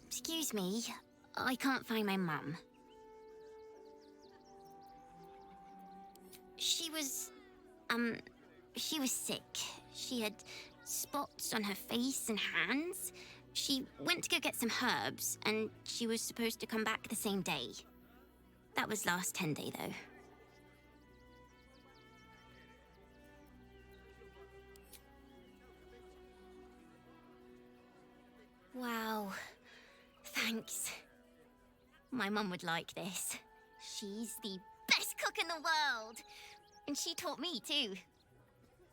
Excuse me. I can't find my mum. She was sick. She had spots on her face and hands. She went to go get some herbs, and she was supposed to come back the same day. That was last 10-day, though. Wow. Thanks. My mum would like this. She's the best cook in the world. And she taught me, too.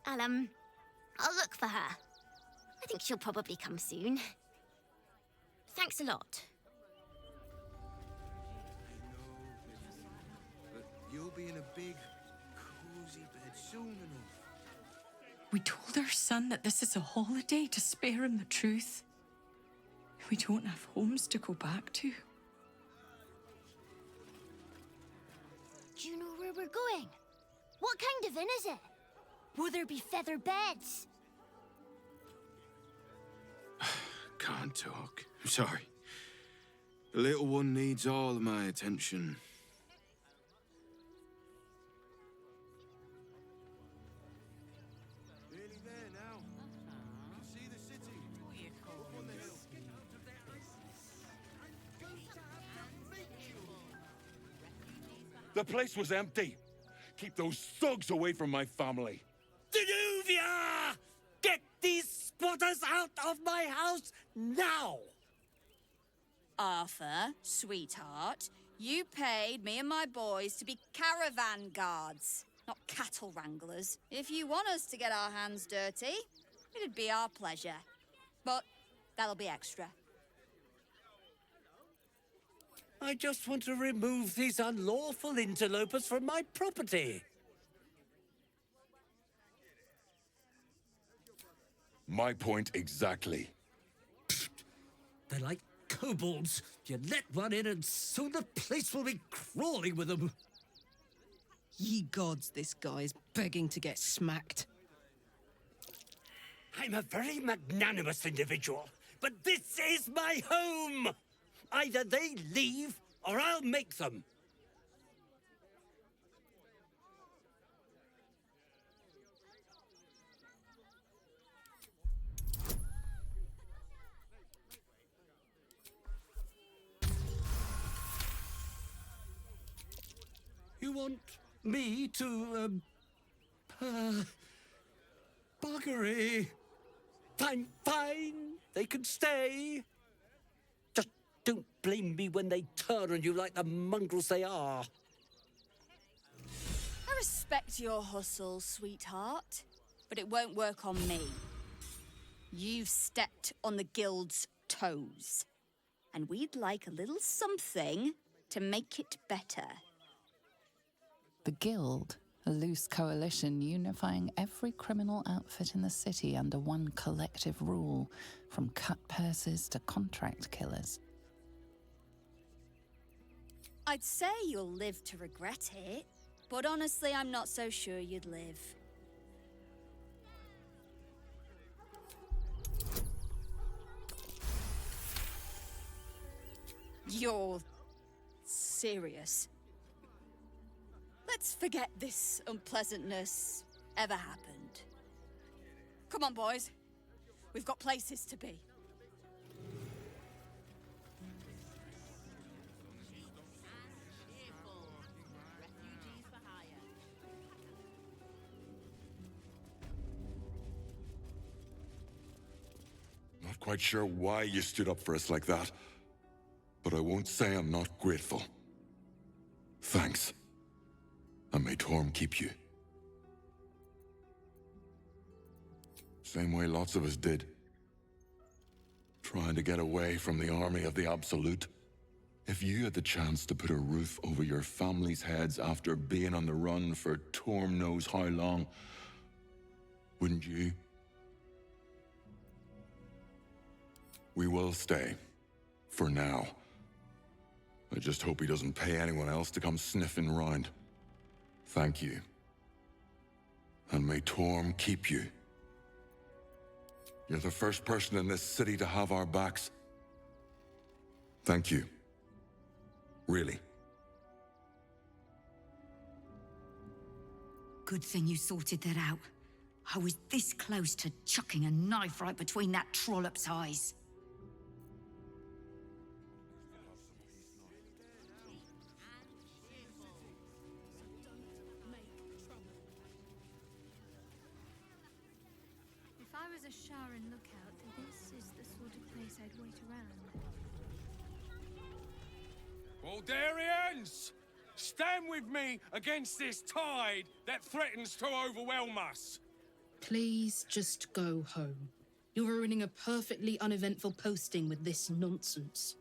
I'll look for her. I think she'll probably come soon. Thanks a lot. But you'll be in a big, cozy bed soon enough. We told our son that this is a holiday to spare him the truth. We don't have homes to go back to. Do you know where we're going? What kind of inn is it? Will there be feather beds? Can't talk. I'm sorry. The little one needs all of my attention. Nearly there now. You can see the city. Up on the hill. The place was empty. Keep those thugs away from my family. Danuvia! Get these squatters out of my house now! Arthur, sweetheart, you paid me and my boys to be caravan guards, not cattle wranglers. If you want us to get our hands dirty, it'd be our pleasure. But that'll be extra. I just want to remove these unlawful interlopers from my property. My point exactly. They're like kobolds. You let one in and soon the place will be crawling with them. Ye gods, this guy is begging to get smacked. I'm a very magnanimous individual, but this is my home! Either they leave, or I'll make them. You want me to, buggery? Fine, they can stay. Just don't blame me when they turn on you like the mongrels they are. I respect your hustle, sweetheart, but it won't work on me. You've stepped on the guild's toes, and we'd like a little something to make it better. The Guild, a loose coalition unifying every criminal outfit in the city under one collective rule, from cut purses to contract killers. I'd say you'll live to regret it, but honestly, I'm not so sure you'd live. You're serious? Let's forget this unpleasantness ever happened. Come on, boys. We've got places to be. Not quite sure why you stood up for us like that, but I won't say I'm not grateful. Thanks. And may Torm keep you. Same way lots of us did. Trying to get away from the army of the Absolute. If you had the chance to put a roof over your family's heads after being on the run for Torm knows how long, wouldn't you? We will stay. For now. I just hope he doesn't pay anyone else to come sniffing round. Thank you. And may Torm keep you. You're the first person in this city to have our backs. Thank you. Really. Good thing you sorted that out. I was this close to chucking a knife right between that trollop's eyes. If I was a Sharon lookout, this is the sort of place I'd wait around. Baldurians! Stand with me against this tide that threatens to overwhelm us! Please just go home. You're ruining a perfectly uneventful posting with this nonsense.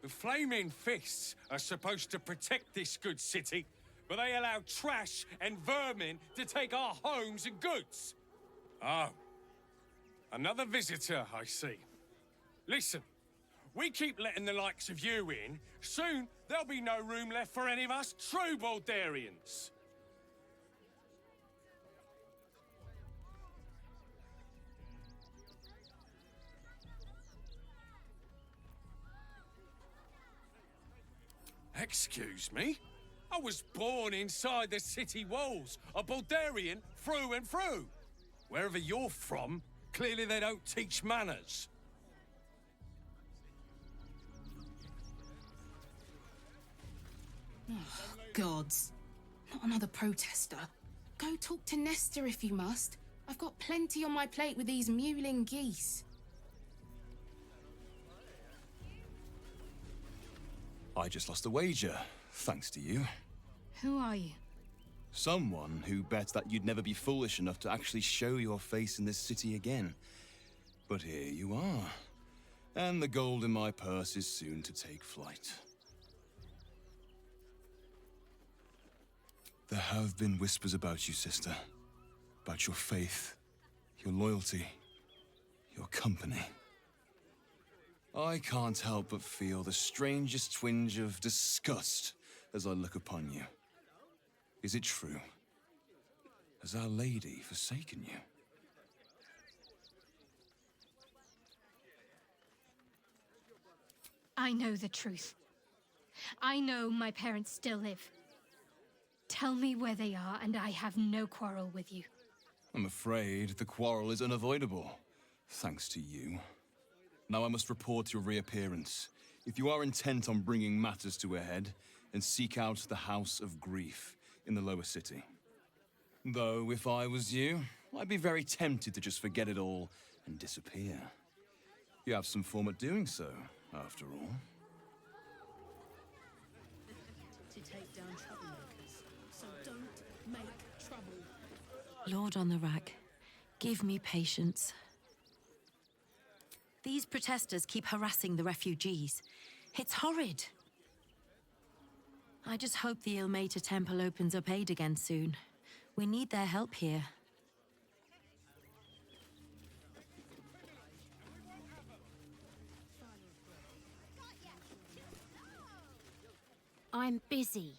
The Flaming Fists are supposed to protect this good city, but they allow trash and vermin to take our homes and goods. Oh. Another visitor, I see. Listen, we keep letting the likes of you in, soon there'll be no room left for any of us true Baldurians. Excuse me? I was born inside the city walls, a Baldurian through and through. Wherever you're from, clearly they don't teach manners. Oh, gods. Not another protester. Go talk to Nestor if you must. I've got plenty on my plate with these mewling geese. I just lost a wager, thanks to you. Who are you? Someone who bet that you'd never be foolish enough to actually show your face in this city again. But here you are. And the gold in my purse is soon to take flight. There have been whispers about you, sister. About your faith, your loyalty, your company. I can't help but feel the strangest twinge of disgust as I look upon you. Is it true? Has Our Lady forsaken you? I know the truth. I know my parents still live. Tell me where they are, and I have no quarrel with you. I'm afraid the quarrel is unavoidable, thanks to you. Now I must report your reappearance. If you are intent on bringing matters to a head, then seek out the House of Grief in the lower city. Though, if I was you, I'd be very tempted to just forget it all and disappear. You have some form at doing so, after all. To take down troublemakers, so don't make trouble. Lord on the rack, give me patience. These protesters keep harassing the refugees. It's horrid. I just hope the Ilmater Temple opens up aid again soon. We need their help here. I'm busy.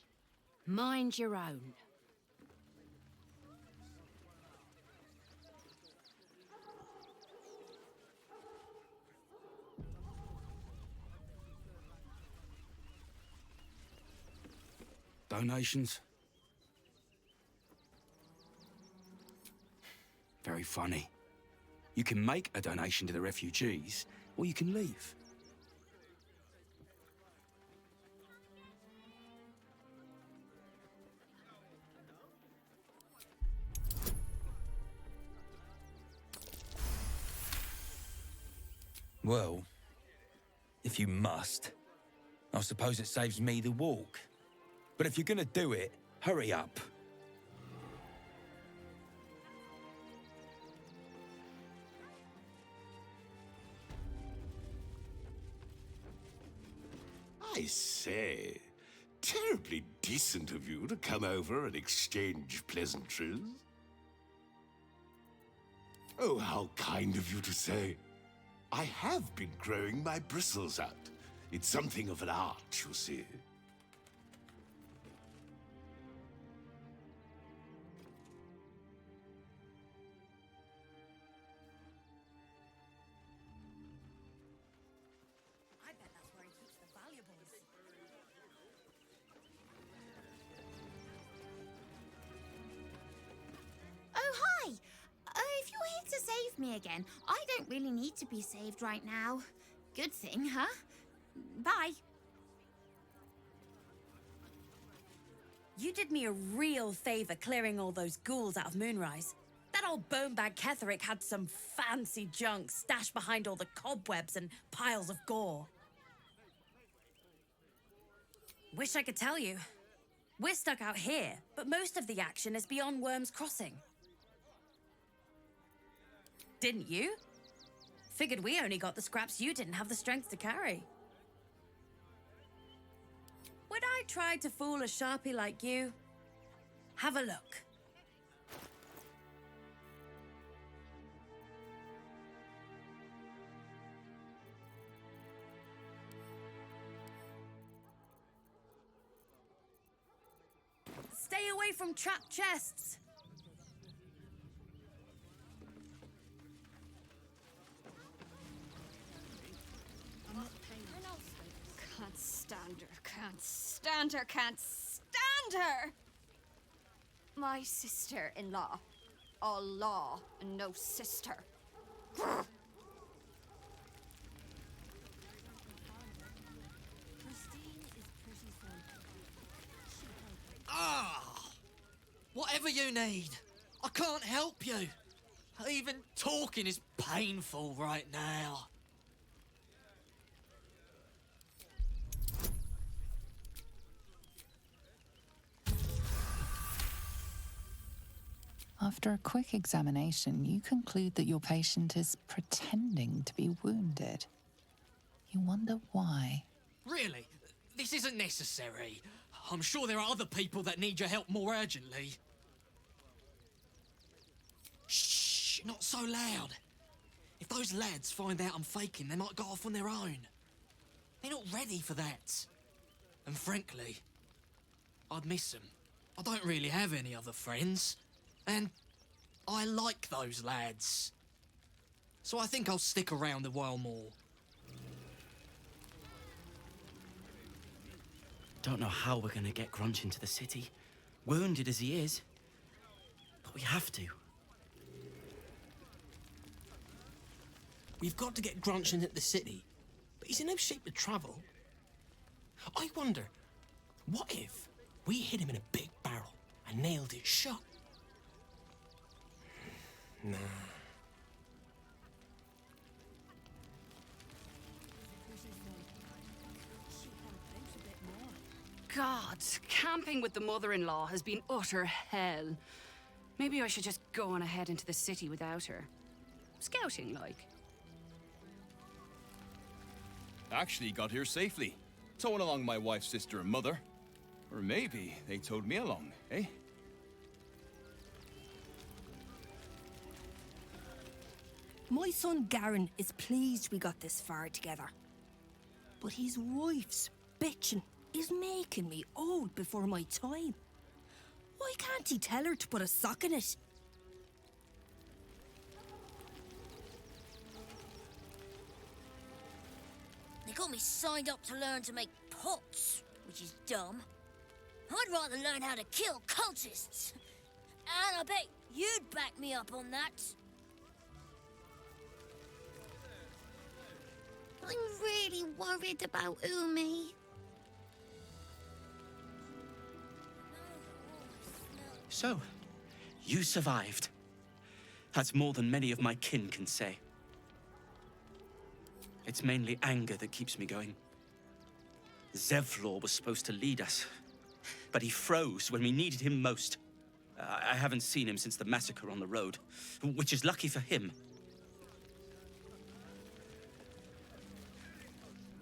Mind your own. Donations? Very funny. You can make a donation to the refugees, or you can leave. Well, if you must, I suppose it saves me the walk. But if you're gonna do it, hurry up. I say, terribly decent of you to come over and exchange pleasantries. Oh, how kind of you to say. I have been growing my bristles out. It's something of an art, you see. I bet me again. I don't really need to be saved right now. Good thing, huh? Bye. You did me a real favor clearing all those ghouls out of Moonrise. That old bonebag Ketherick had some fancy junk stashed behind all the cobwebs and piles of gore. Wish I could tell you. We're stuck out here, but most of the action is beyond Worm's Crossing. Didn't you? Figured we only got the scraps you didn't have the strength to carry. Would I try to fool a sharpie like you? Have a look. Stay away from trapped chests. Can't stand her, can't stand her, can't stand her! My sister-in-law. All law and no sister. Grr. Whatever you need. I can't help you. Even talking is painful right now. After a quick examination, you conclude that your patient is pretending to be wounded. You wonder why. Really? This isn't necessary. I'm sure there are other people that need your help more urgently. Shh, not so loud. If those lads find out I'm faking, they might go off on their own. They're not ready for that. And frankly, I'd miss them. I don't really have any other friends. And I like those lads. So I think I'll stick around a while more. Don't know how we're gonna get Grunch into the city, wounded as he is. But we have to. We've got to get Grunch into the city, but he's in no shape to travel. I wonder, what if we hit him in a big barrel and nailed it shut? Nah. God, camping with the mother-in-law has been utter hell. Maybe I should just go on ahead into the city without her. Scouting, like. Actually got here safely. Towing along my wife's sister and mother. Or maybe they towed me along, eh? My son Garen is pleased we got this far together. But his wife's bitching is making me old before my time. Why can't he tell her to put a sock in it? They got me signed up to learn to make pots, which is dumb. I'd rather learn how to kill cultists. And I bet you'd back me up on that. I'm really worried about Umi. So, you survived. That's more than many of my kin can say. It's mainly anger that keeps me going. Zevlor was supposed to lead us, but he froze when we needed him most. I haven't seen him since the massacre on the road, which is lucky for him.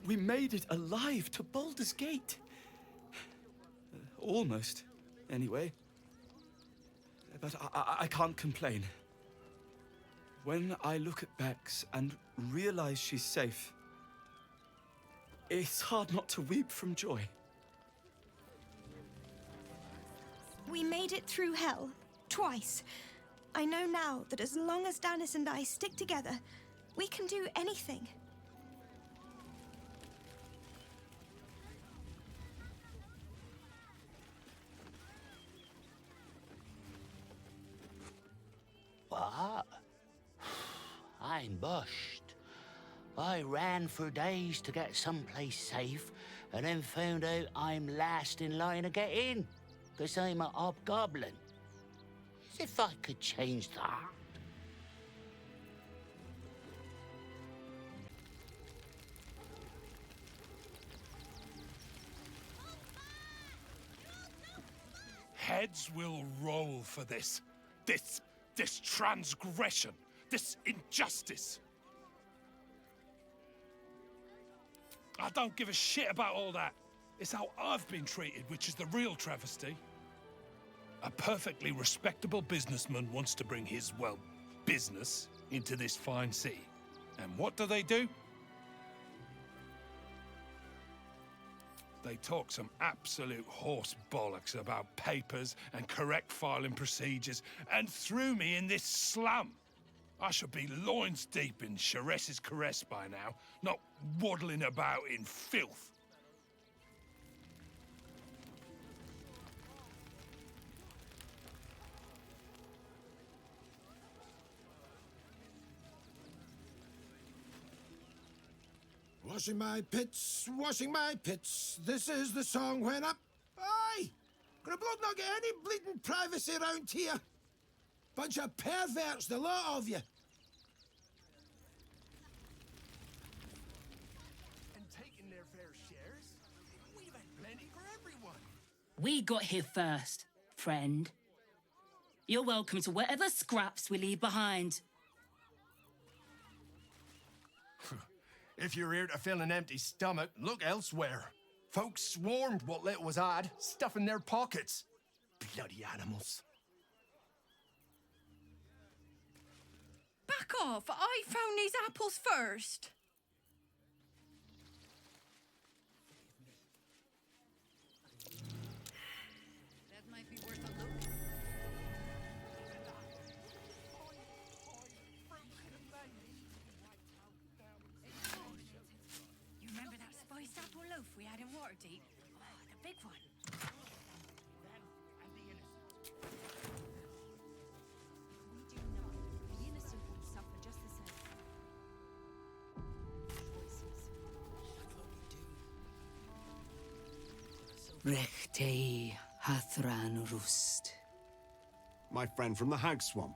We made it alive to Baldur's Gate. Almost, anyway. But I can't complain. When I look at Bex and realize she's safe, it's hard not to weep from joy. We made it through hell, twice. I know now that as long as Danis and I stick together, we can do anything. What? I'm bushed. I ran for days to get someplace safe, and then found out I'm last in line to get in, 'cause I'm a hobgoblin. As if I could change that. Heads will roll for this. This transgression. This injustice. I don't give a shit about all that. It's how I've been treated, which is the real travesty. A perfectly respectable businessman wants to bring his, well, business into this fine city. And what do? They talk some absolute horse bollocks about papers and correct filing procedures and threw me in this slum. I should be loins deep in Sharess's caress by now, not waddling about in filth. Washing my pits, this is the song when up. Aye! Gonna blood not get any bleeding privacy around here. Bunch of perverts, the lot of you. And taking their fair shares? We've had plenty for everyone. We got here first, friend. You're welcome to whatever scraps we leave behind. If you're here to fill an empty stomach, look elsewhere. Folks swarmed what little was odd, stuffing their pockets. Bloody animals. Back off! I found these apples first. That might be worth a look. You remember that spiced apple loaf we had in Waterdeep? Oh, the big one. Rechtei Hathran Rust. My friend from the Hag Swamp.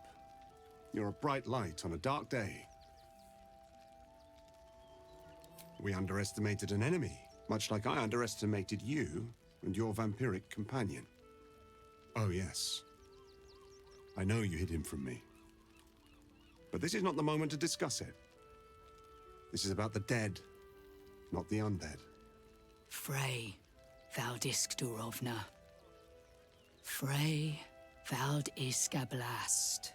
You're a bright light on a dark day. We underestimated an enemy, much like I underestimated you and your vampiric companion. Oh, yes. I know you hid him from me. But this is not the moment to discuss it. This is about the dead, not the undead. Frey Valdisk Durovna. Frey Valdiskablast.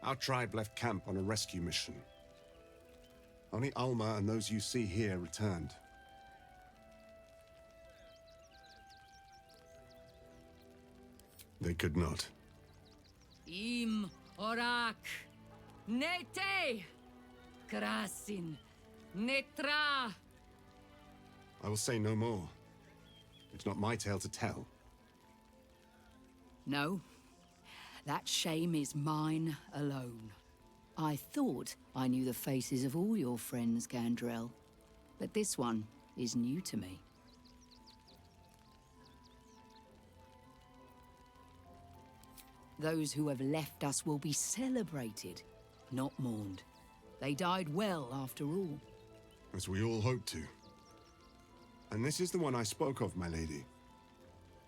Our tribe left camp on a rescue mission. Only Alma and those you see here returned. They could not. Im Orak. Nete. Krasin. Netra. I will say no more. It's not my tale to tell. No. That shame is mine alone. I thought I knew the faces of all your friends, Gandrel. But this one is new to me. Those who have left us will be celebrated, not mourned. They died well, after all. As we all hoped to. And this is the one I spoke of, my lady.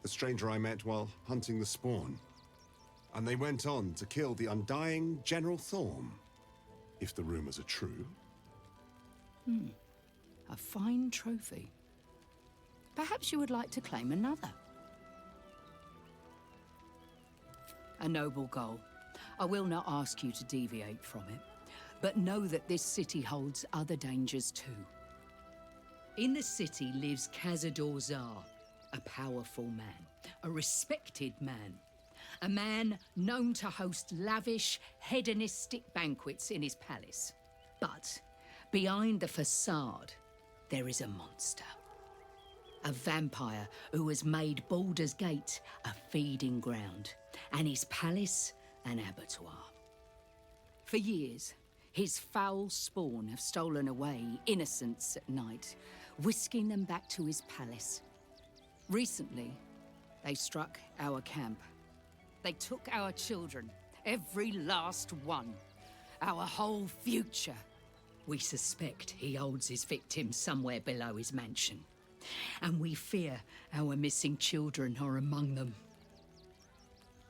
The stranger I met while hunting the spawn. And they went on to kill the undying General Thorm. If the rumors are true. A fine trophy. Perhaps you would like to claim another. A noble goal. I will not ask you to deviate from it. But know that this city holds other dangers too. In the city lives Cazador Zar, a powerful man, a respected man. A man known to host lavish, hedonistic banquets in his palace. But behind the facade, there is a monster. A vampire who has made Baldur's Gate a feeding ground, and his palace an abattoir. For years, His foul spawn have stolen away innocents at night, whisking them back to his palace. Recently, they struck our camp. They took our children, every last one, our whole future. We suspect he holds his victims somewhere below his mansion, and we fear our missing children are among them.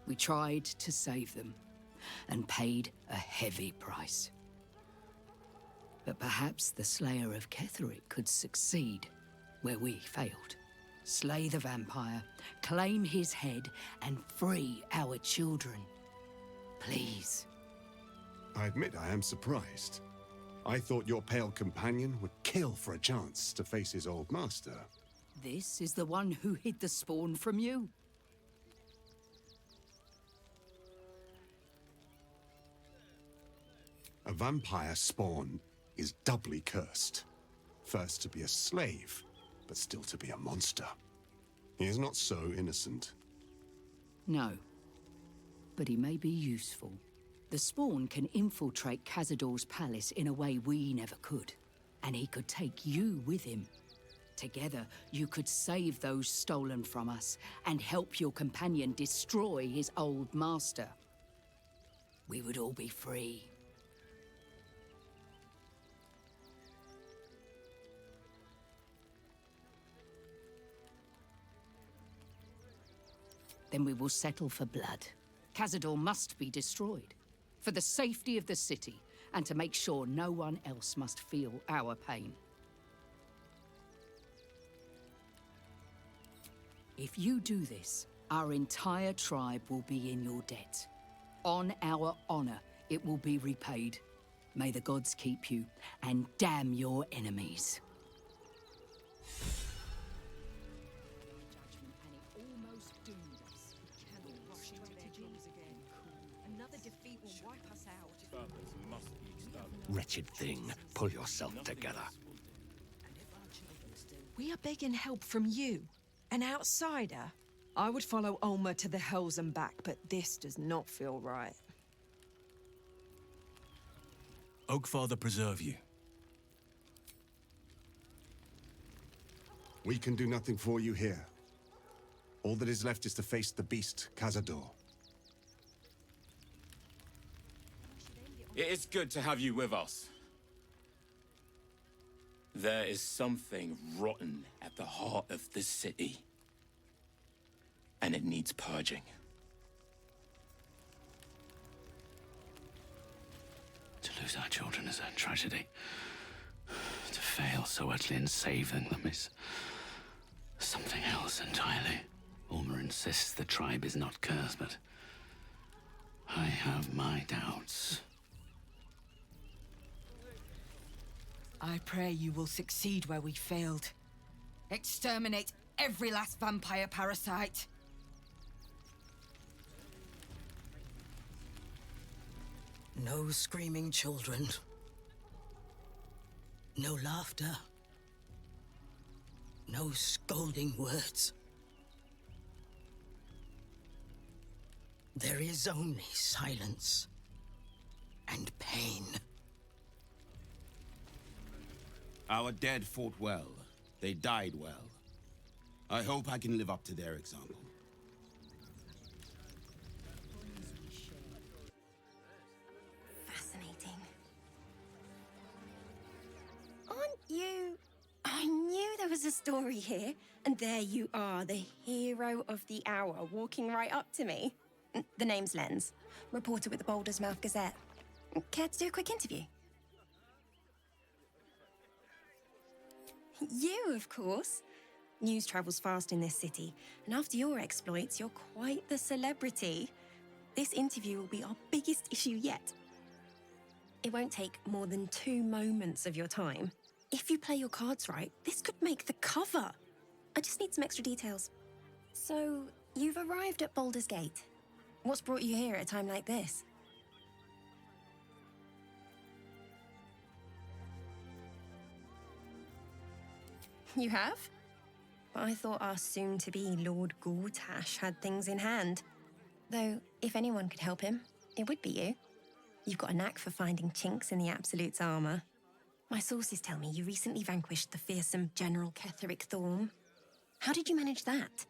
We tried to save them and paid a heavy price. But perhaps the Slayer of Ketheric could succeed where we failed. Slay the vampire, claim his head, and free our children. Please. I admit I am surprised. I thought your pale companion would kill for a chance to face his old master. This is the one who hid the spawn from you. A vampire spawn is doubly cursed. First to be a slave, but still to be a monster. He is not so innocent. No, but he may be useful. The spawn can infiltrate Cazador's palace in a way we never could, and he could take you with him. Together, you could save those stolen from us and help your companion destroy his old master. We would all be free. Then we will settle for blood. Cazador must be destroyed, for the safety of the city, and to make sure no one else must feel our pain. If you do this, our entire tribe will be in your debt. On our honor, it will be repaid. May the gods keep you, and damn your enemies. Wretched thing, pull yourself together. We are begging help from you, an outsider. I would follow Ulmer to the hells and back, but this does not feel right. Oakfather preserve you. We can do nothing for you here. All that is left is to face the beast, Cazador. It is good to have you with us. There is something rotten at the heart of this city, and it needs purging. To lose our children is a tragedy. To fail so utterly in saving them is something else entirely. Ulmer insists the tribe is not cursed, but I have my doubts. I pray you will succeed where we failed. Exterminate every last vampire parasite. No screaming children. No laughter. No scolding words. There is only silence and pain. Our dead fought well. They died well. I hope I can live up to their example. Fascinating. Aren't you... I knew there was a story here. And there you are, the hero of the hour, walking right up to me. The name's Lens, reporter with the Baldur's Mouth Gazette. Care to do a quick interview? You, of course. News travels fast in this city, and after your exploits, you're quite the celebrity. This interview will be our biggest issue yet. It won't take more than 2 moments of your time. If you play your cards right, this could make the cover. I just need some extra details. So, you've arrived at Baldur's Gate. What's brought you here at a time like this? You have? But I thought our soon-to-be Lord Gortash had things in hand. Though, if anyone could help him, it would be you. You've got a knack for finding chinks in the Absolute's armor. My sources tell me you recently vanquished the fearsome General Ketheric Thorm. How did you manage that?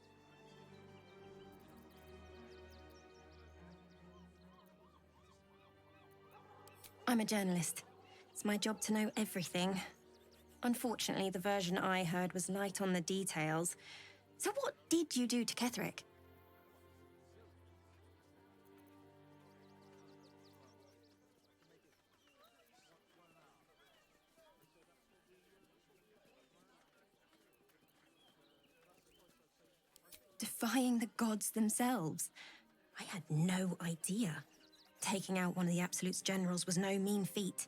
I'm a journalist. It's my job to know everything. Unfortunately, the version I heard was light on the details. So what did you do to Ketheric? Defying the gods themselves. I had no idea. Taking out one of the Absolute's generals was no mean feat.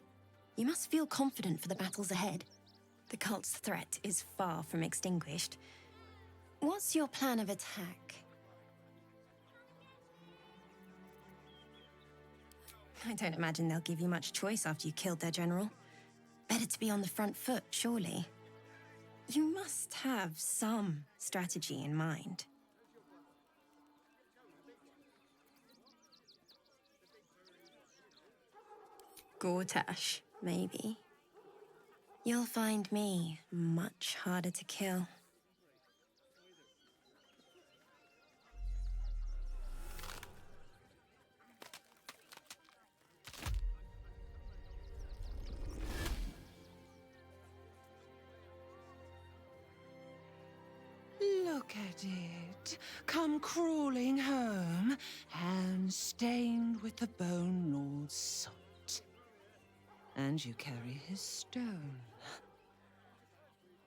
You must feel confident for the battles ahead. The cult's threat is far from extinguished. What's your plan of attack? I don't imagine they'll give you much choice after you killed their general. Better to be on the front foot, surely. You must have some strategy in mind. Gortash, maybe. You'll find me much harder to kill. Look at it, come crawling home, hands stained with the Bone Lord's salt. And you carry his stone.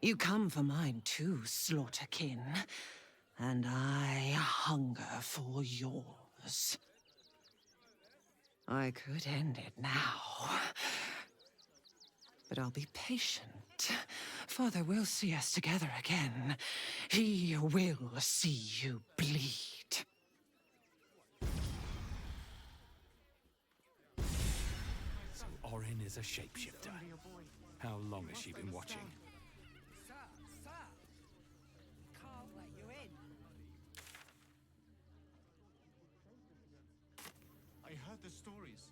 You come for mine too, Slaughterkin, and I hunger for yours. I could end it now, but I'll be patient. Father will see us together again. He will see you bleed. So Orin is a shapeshifter. How long has she been watching? Sir, can't let you in. I heard the stories.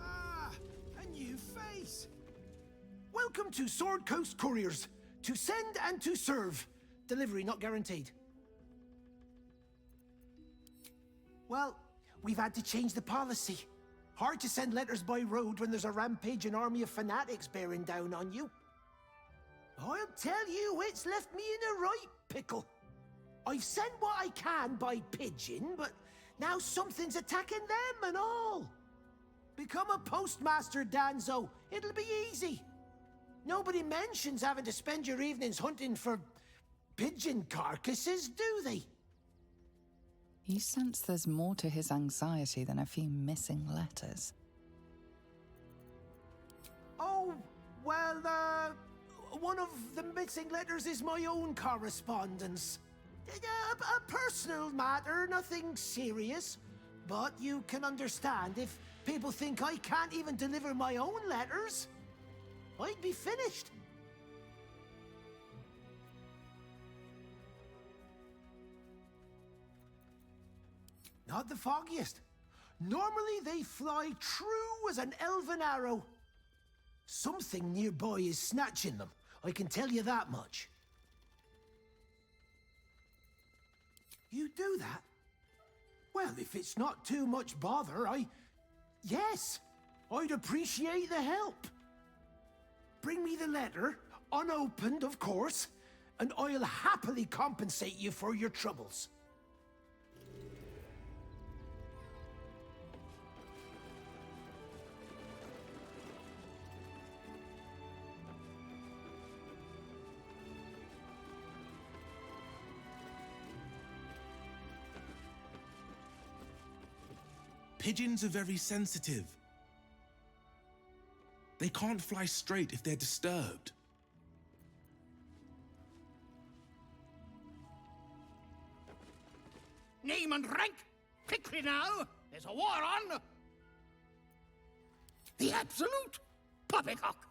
Ah, a new face. Welcome to Sword Coast Couriers. To send and to serve. Delivery not guaranteed. Well, we've had to change the policy. Hard to send letters by road when there's a rampaging army of fanatics bearing down on you. I'll tell you, it's left me in a right pickle. I've sent what I can by pigeon, but now something's attacking them and all. Become a postmaster, Danzo. It'll be easy. Nobody mentions having to spend your evenings hunting for pigeon carcasses, do they? You sense there's more to his anxiety than a few missing letters. Oh, well, one of the missing letters is my own correspondence. A personal matter, nothing serious. But you can understand if people think I can't even deliver my own letters, I'd be finished. Not the foggiest. Normally they fly true as an elven arrow. Something nearby is snatching them, I can tell you that much. You do that? Well, if it's not too much bother, yes, I'd appreciate the help. Bring me the letter, unopened, of course, and I'll happily compensate you for your troubles. Pigeons are very sensitive. They can't fly straight if they're disturbed. Name and rank! Quickly now! There's a war on! The Absolute! Poppycock!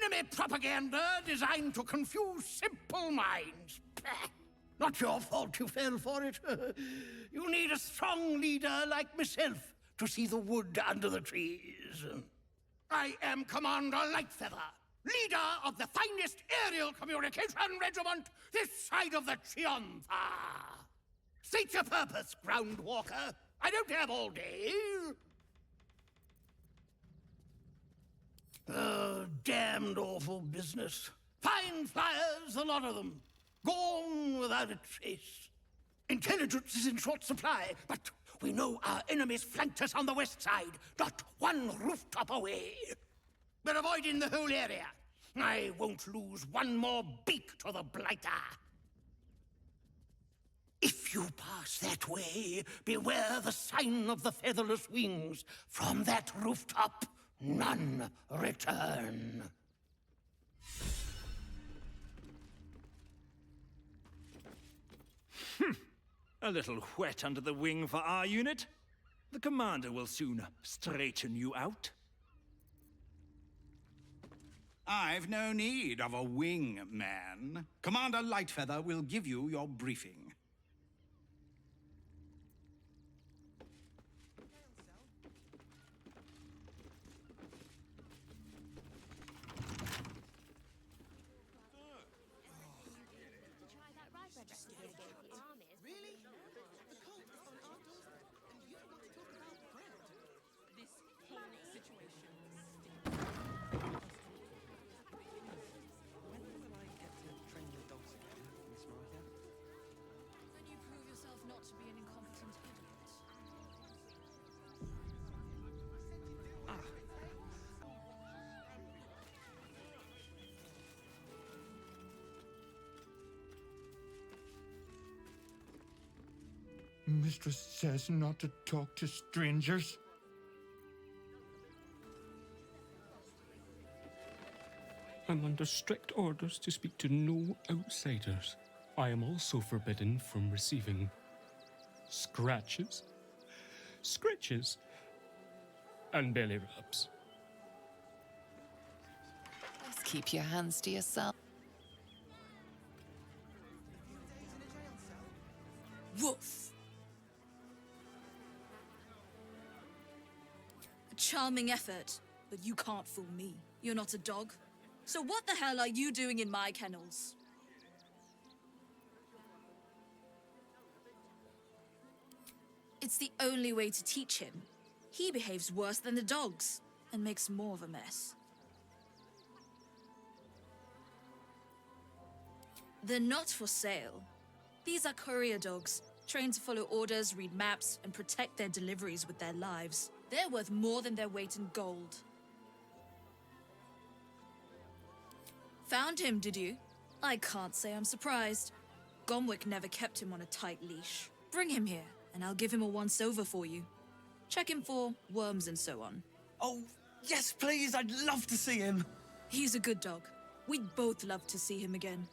Enemy propaganda designed to confuse simple minds. Pah. Not your fault you fell for it. You need a strong leader like myself to see the wood under the trees. I am Commander Lightfeather, leader of the finest aerial communication regiment this side of the Triumpha. State your purpose, Groundwalker. I don't have all day. Damned awful business. Fine flyers, a lot of them. Gone without a trace. Intelligence is in short supply, but we know our enemies flanked us on the west side, not one rooftop away. We're avoiding the whole area. I won't lose one more beak to the blighter. If you pass that way, beware the sign of the featherless wings. From that rooftop, none return. A little wet under the wing for our unit. The commander will soon straighten you out. I've no need of a wing man. Commander Lightfeather will give you your briefing. Mistress says not to talk to strangers. I'm under strict orders to speak to no outsiders. I am also forbidden from receiving scratches, scritches, and belly rubs. Just keep your hands to yourself. Woof! A charming effort, but you can't fool me. You're not a dog. So what the hell are you doing in my kennels? It's the only way to teach him. He behaves worse than the dogs, and makes more of a mess. They're not for sale. These are courier dogs, trained to follow orders, read maps, and protect their deliveries with their lives. They're worth more than their weight in gold. Found him, did you? I can't say I'm surprised. Gomwick never kept him on a tight leash. Bring him here, and I'll give him a once-over for you. Check him for worms and so on. Oh, yes, please, I'd love to see him. He's a good dog. We'd both love to see him again.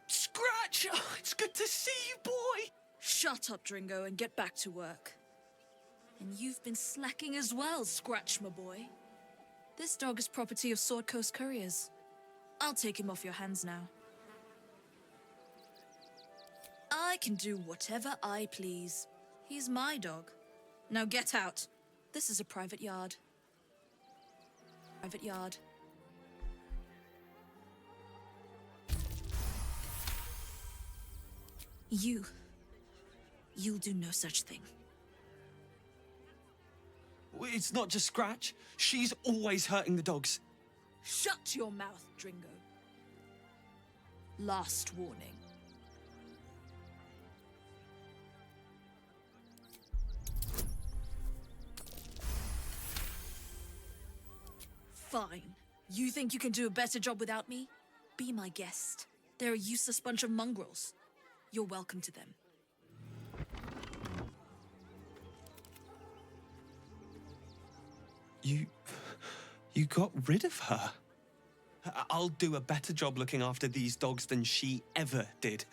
Scratch! Oh, it's good to see you, boy! Shut up, Dringo, and get back to work. And you've been slacking as well, Scratch, my boy. This dog is property of Sword Coast Couriers. I'll take him off your hands now. I can do whatever I please. He's my dog. Now get out. This is a private yard. Private yard. You'll do no such thing. It's not just Scratch. She's always hurting the dogs. Shut your mouth, Dringo. Last warning. Fine. You think you can do a better job without me? Be my guest. They're a useless bunch of mongrels. You're welcome to them. You got rid of her? I'll do a better job looking after these dogs than she ever did.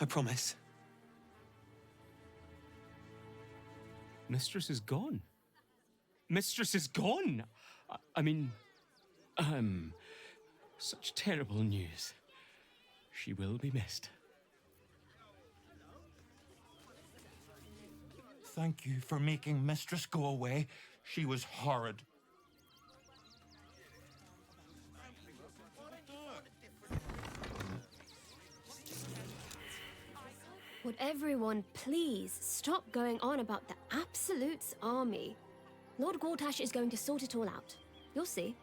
I promise. Mistress is gone. Mistress is gone! I mean, such terrible news. She will be missed. Thank you for making Mistress go away. She was horrid. Would everyone please stop going on about the Absolute's army? Lord Gortash is going to sort it all out. You'll see.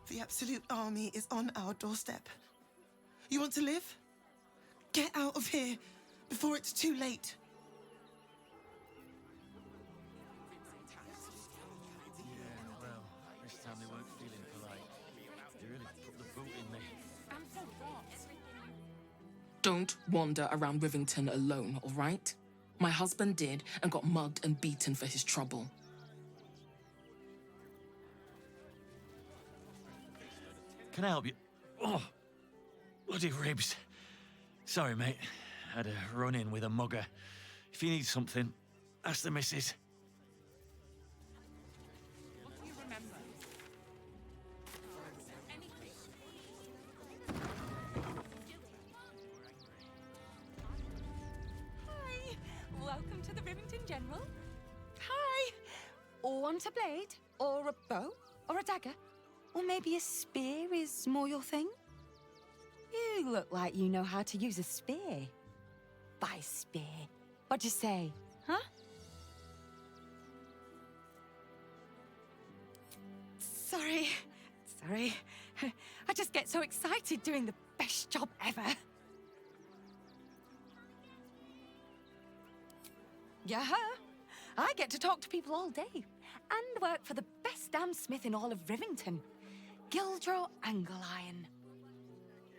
The Absolute Army is on our doorstep. You want to live? Get out of here before it's too late. Yeah, well, this time they weren't feeling polite. They really put the boot in me. Don't wander around Rivington alone, all right? My husband did and got mugged and beaten for his trouble. Can I help you? Oh, bloody ribs. Sorry, mate. Had a run-in with a mugger. If you need something, ask the missus. Hi, welcome to the Rivington General. Hi. Want a blade? Or a bow? Or a dagger? Or maybe a spear is more your thing? You look like you know how to use a spear. By spear. What'd you say, huh? Sorry. I just get so excited doing the best job ever. Yeah, I get to talk to people all day and work for the best damn smith in all of Rivington, Gildro Angleiron.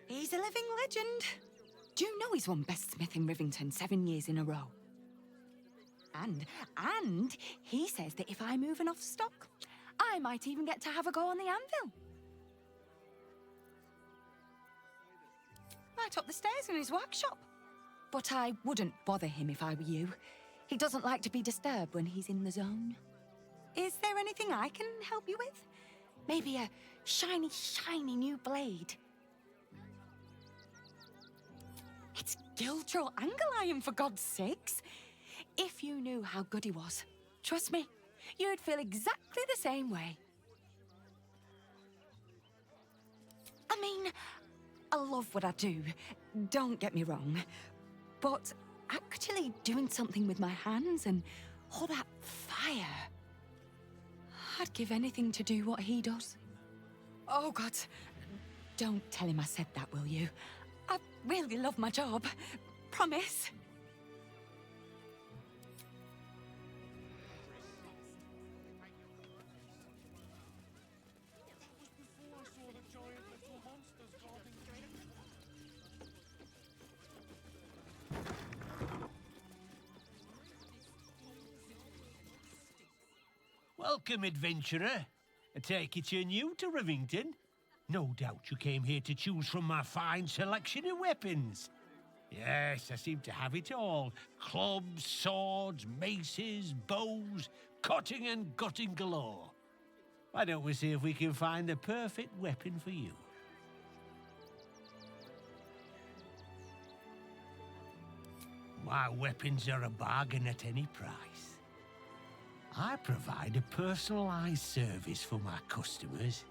He's a living legend. Do you know he's won Best Smith in Rivington 7 years in a row? And he says that if I move enough stock, I might even get to have a go on the anvil. Right up the stairs in his workshop. But I wouldn't bother him if I were you. He doesn't like to be disturbed when he's in the zone. Is there anything I can help you with? Maybe a shiny, shiny new blade? It's Gildro Angleiron, for God's sakes. If you knew how good he was, trust me, you'd feel exactly the same way. I mean, I love what I do, don't get me wrong, but actually doing something with my hands and all that fire, I'd give anything to do what he does. Oh, God, don't tell him I said that, will you? I really love my job. Promise. Welcome, adventurer. I take it you're new to Rivington. No doubt you came here to choose from my fine selection of weapons. Yes, I seem to have it all. Clubs, swords, maces, bows, cutting and gutting galore. Why don't we see if we can find the perfect weapon for you? My weapons are a bargain at any price. I provide a personalized service for my customers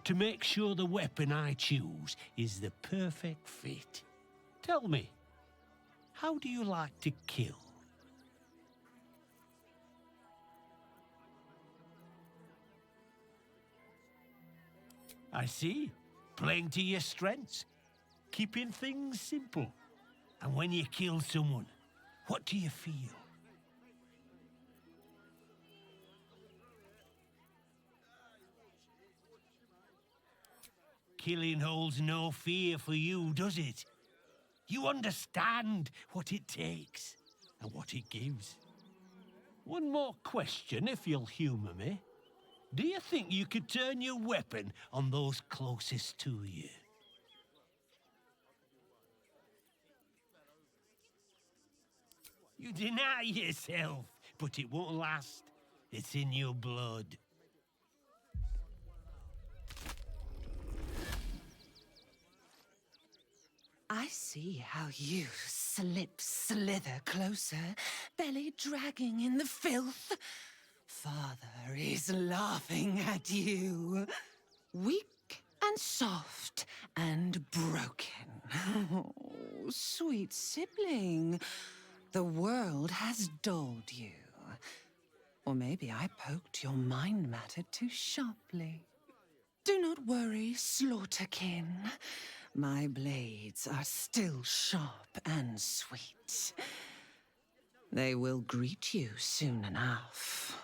to make sure the weapon I choose is the perfect fit. Tell me, how do you like to kill? I see. Playing to your strengths. Keeping things simple. And when you kill someone, what do you feel? killing holds no fear for you, does it? You understand what it takes and what it gives. One more question, if you'll humour me. Do you think you could turn your weapon on those closest to you? You deny yourself, but it won't last. It's in your blood. I see how you slither closer, belly dragging in the filth. Father is laughing at you. Weak and soft and broken. Oh, sweet sibling. The world has dulled you. Or maybe I poked your mind matter too sharply. Do not worry, slaughterkin. My blades are still sharp and sweet. They will greet you soon enough.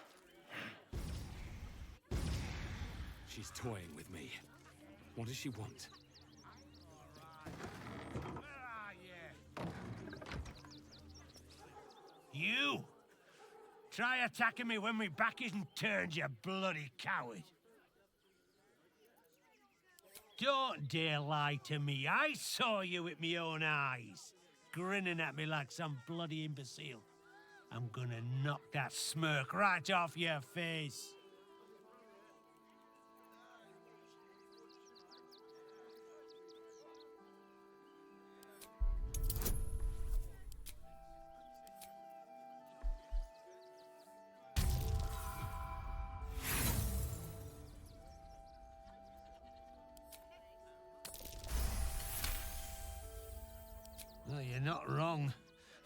She's toying with me. What does she want? You! Try attacking me when my back isn't turned, you bloody coward. Don't dare lie to me. I saw you with my own eyes, grinning at me like some bloody imbecile. I'm gonna knock that smirk right off your face. Well, you're not wrong.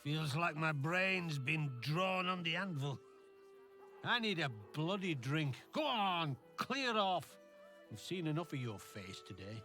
Feels like my brain's been drawn on the anvil. I need a bloody drink. Go on, clear off. We've seen enough of your face today.